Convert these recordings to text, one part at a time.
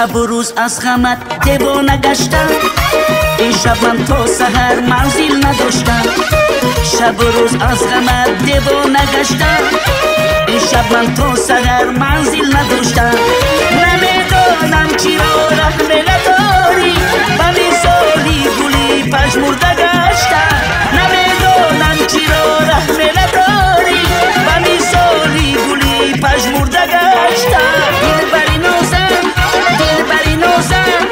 شب و روز از غمت دیوانه گشتم، این شب من تا سحر منزل نداشتم. شب و روز از غمت دیوانه گشتم، این شب من تا سحر منزل نداشتم. نمیدانم چرا رحم نداری، به مثالی گلی پژمرده گشتم. نمیدانم چرا رحم نداری، به مثالی گلی پژمرده گشتم. دلبری نازم، دلبری نازم،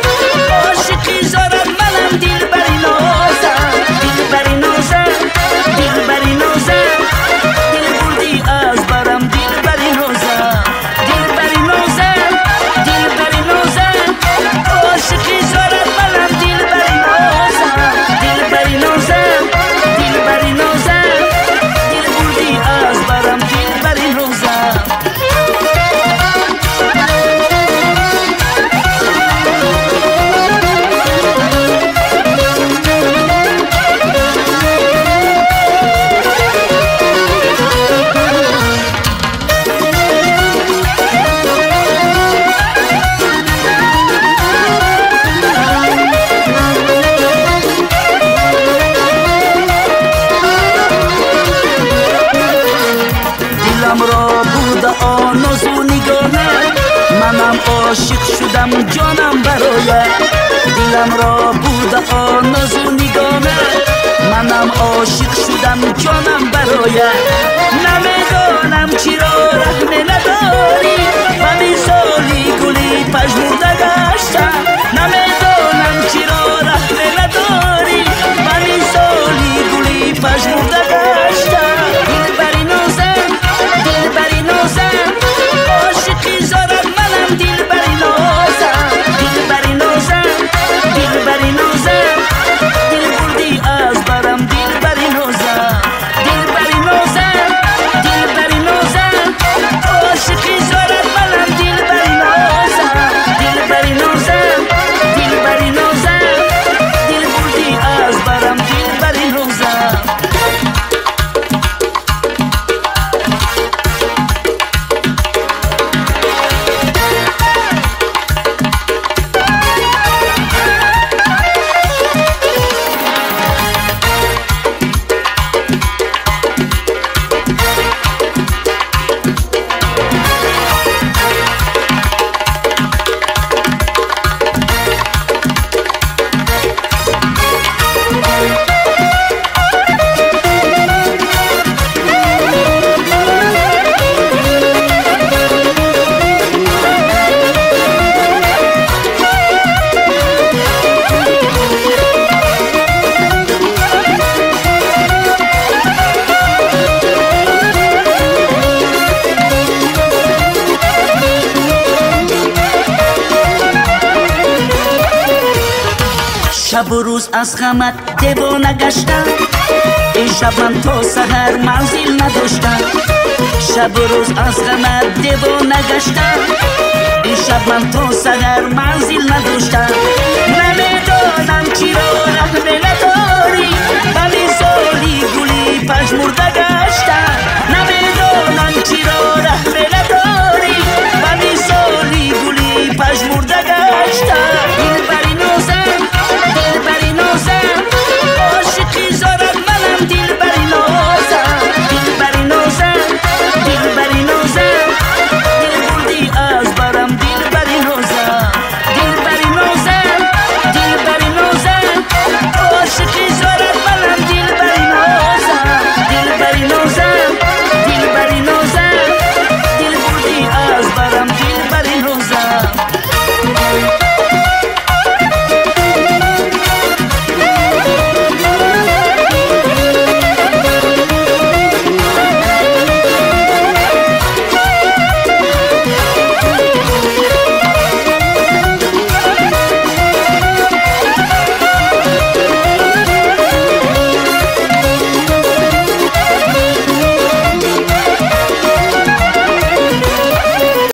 عاشقی زارم منم. دلبری نازم، دلبری نازم، دلبری نازم، دل بردی از برم. دلبری نازم، دلبری نازم، دلبری نازم، عاشقی زارم منم. دلبری نازم، دلبری نازم، دلبری نازم، دل بردی از برم. دلبری نازم. دلم را برده آناز و نگانه، منم عاشق شدم جانم برایت. دلم را برده آناز و نگانه، منم عاشق شدم جانم برایت. نمیدانم چرا رحم نداری، به مثالی گلی پژمرده گشتم. نمیدانم چرا رحم نداری، به مثالی گلی پژمرده گشتم. دلبری نازم، دلبری نازم، عاشقی زارم منم. دلبری نازم، دلبری نازم، دلبری نازم، دل بردی از برم. دلبری نازم، دلبری نازم، دلبری نازم، عاشقی زارم منم. دلبری نازم، دلبری نازم، دلبری نازم، دل بردی از برم. دلبری نازم. شب و روز از غمت دیوانه گشتم، این شب من تا سحر منزل نداشتم. شب و روز از غمت دیوانه گشتم، این شب من تا سحر منزل نداشتم.